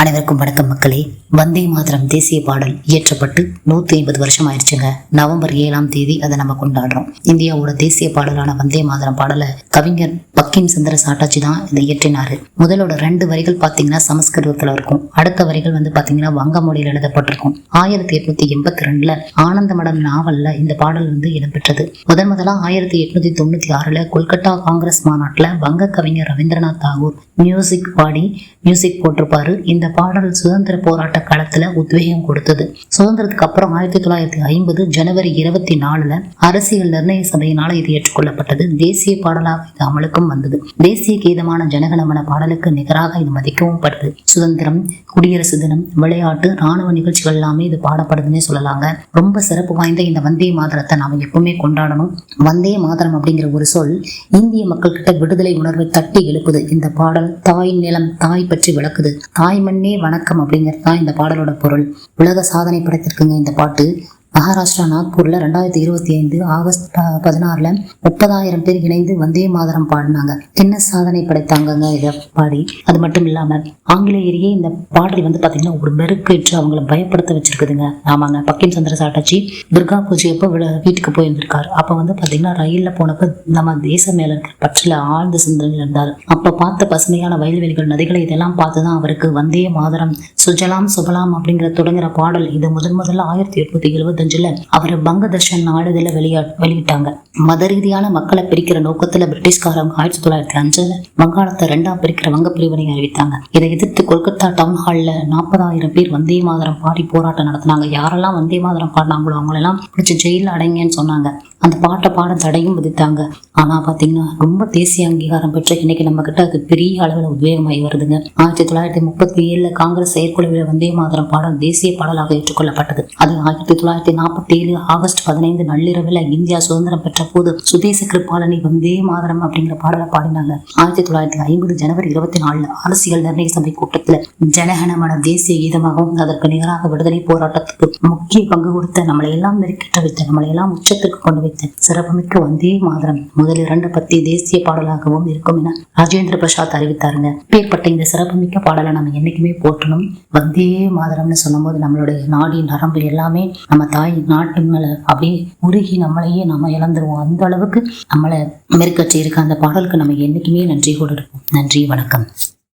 அனைவருக்கும் வணக்கம் மக்களே. வந்தே மாதரம் தேசிய பாடல் இயற்றப்பட்டு 150 வருஷம் ஆயிடுச்சுங்க. நவம்பர் 7ஆம் தேதி அதை நம்ம கொண்டாடுறோம். இந்தியாவோட தேசிய பாடலான வந்தே மாதரம் பாடலை கவிஞர் பக்கிம் சந்திர சாட்டர்ஜி தான் இதை இயற்றினாரு. முதலோட 2 வரிகள் பாத்தீங்கன்னா சமஸ்கிருதத்துல இருக்கும். அடுத்த வரிகள் பாத்தீங்கன்னா வங்க மொழியில் எழுதப்பட்டிருக்கும். 1882 ஆனந்த மடம் நாவல்ல இந்த பாடல் இடம்பெற்றது. முதலா 1896 கொல்கத்தா காங்கிரஸ் மாநாட்டுல வங்க கவிஞர் ரவீந்திரநாத் தாகூர் மியூசிக் போட்டிருப்பாரு. இந்த பாடல் சுதந்திர போராட்ட காலத்துல உத்வேகம் கொடுத்தது. சுதந்திரத்துக்கு அப்புறம் 1950 ஜனவரி 24 அரசியல் நிர்ணய சபையினால இது ஏற்றுக்கொள்ளப்பட்டது. தேசிய பாடலாக இது அமலுக்கும் வந்தது. தேசிய கீதமான ஜனகணமன பாடலுக்கு நிகராக இது மதிக்கவும் படுது. சுதந்திரம், குடியரசு தினம், விளையாட்டு, ராணுவ நிகழ்ச்சிகள் எல்லாமே இது பாடப்படுதுன்னே சொல்லலாங்க. ரொம்ப சிறப்பு வாய்ந்த இந்த வந்தே மாதரத்தை நாம எப்பவுமே கொண்டாடணும். வந்தே மாதரம் அப்படிங்கிற ஒரு சொல் இந்திய மக்கள் கிட்ட விடுதலை உணர்வை தட்டி எழுப்புது. இந்த பாடல் தாய் நிலம், தாய் பற்றி விளக்குது. தாய் மண்ணே வணக்கம் அப்படிங்கிறது தான் இந்த பாடலோட பொருள். உலக சாதனை படைத்திருக்குங்க இந்த பாட்டு. மகாராஷ்டிரா நாக்பூர்ல 2025 ஆகஸ்ட் 16 30,000 பேர் இணைந்து வந்தே மாதரம் பாடினாங்க. என்ன சாதனை படைத்தாங்க இதை பாடி. அது மட்டும் இல்லாம ஆங்கிலேயரையே இந்த பாடல் பாத்தீங்கன்னா ஒரு மெருக்கேற்று அவங்களை பயப்படுத்த வச்சிருக்குதுங்க. ஆமாங்க, பக்கிம் சந்திர சாட்டர்ஜி துர்கா பூஜை அப்போ வீட்டுக்கு போயிருந்திருக்காரு. அப்ப பாத்தீங்கன்னா ரயில்ல போனப்ப நம்ம தேசம் மேல இருக்கிற பற்றில ஆழ்ந்த சிந்தனையில் இருந்தாரு. அப்ப பார்த்த பசுமையான வயல்வெளிகள், நதிகளை இதெல்லாம் பார்த்துதான் அவருக்கு வந்தே மாதரம் சுஜலாம் சுபலாம் அப்படிங்கிற தொடங்குற பாடல் இது முதல்ல 1875 அவர் பங்கதர்ஷன் நாளிதழ வெளியிட்டாங்க. மத ரீதியான மக்களை பிரிக்கிற நோக்கத்துல பிரிட்டிஷ்காரங்க 1905 வங்காளத்தை 2ஆ பிரிக்கிற வங்க பிரிவினை அறிவித்தாங்க. இதை எதிர்த்து கொல்கத்தா டவுன் ஹால்ல 40,000 பேர் வந்தே மாதரம் பாடி போராட்டம் நடத்தினாங்க. யாரெல்லாம் வந்தே மாதரம் பாடினாங்களோ அவங்களெல்லாம் பிடிச்சி ஜெயில அடைங்கன்னு சொன்னாங்க. அந்த பாட்டை பாட தடையும் விதித்தாங்க. ஆனா பாத்தீங்கன்னா ரொம்ப தேசிய அங்கீகாரம் பெற்ற இன்னைக்கு நம்ம கிட்ட அது பெரிய அளவுல உத்வேகமாகி வருதுங்க. 1937 காங்கிரஸ் செயற்குழுவில் வந்தே மாதரம் பாடல் தேசிய பாடலாக ஏற்றுக்கொள்ளப்பட்டது. அது 1947 ஆகஸ்ட் 15 நள்ளிரவில் இந்தியா சுதந்திரம் பெற்ற போது சுதேச கிருப்பாலனி வந்தே மாதரம் அப்படிங்கிற பாடலை பாடினாங்க. 1950 ஜனவரி 24 அரசியல் நிர்ணய சபை கூட்டத்துல ஜனகணமன தேசிய கீதமாகவும் அதற்கு நிகராக விடுதலை போராட்டத்துக்கு முக்கிய பங்கு கொடுத்த, நம்மளை எல்லாம் நெருக்கிட்ட வைத்த, நம்மளை எல்லாம் உச்சத்துக்கு கொண்டு வைத்த சிறப்புமிக்க வந்தே மாதரம் முதல் 2 பத்தி தேசிய பாடலாகவும் இருக்கும் என ராஜேந்திர பிரசாத் அறிவித்தாருங்க. பேர்பட்ட இந்த சிறப்புமிக்க பாடலை நம்ம என்னைக்குமே போற்றணும். வந்தே மாதரம்னு சொல்லும் போது நம்மளுடைய நாடி நரம்பு எல்லாமே நம்ம தாய் நாட்டு மேல அப்படியே உருகி நம்மளையே நம்ம இழந்துருவோம். அந்த அளவுக்கு நம்மளை மெருக்கச்சி இருக்க அந்த பாடலுக்கு நம்ம என்னைக்குமே நன்றி கூட இருப்போம். நன்றி, வணக்கம்.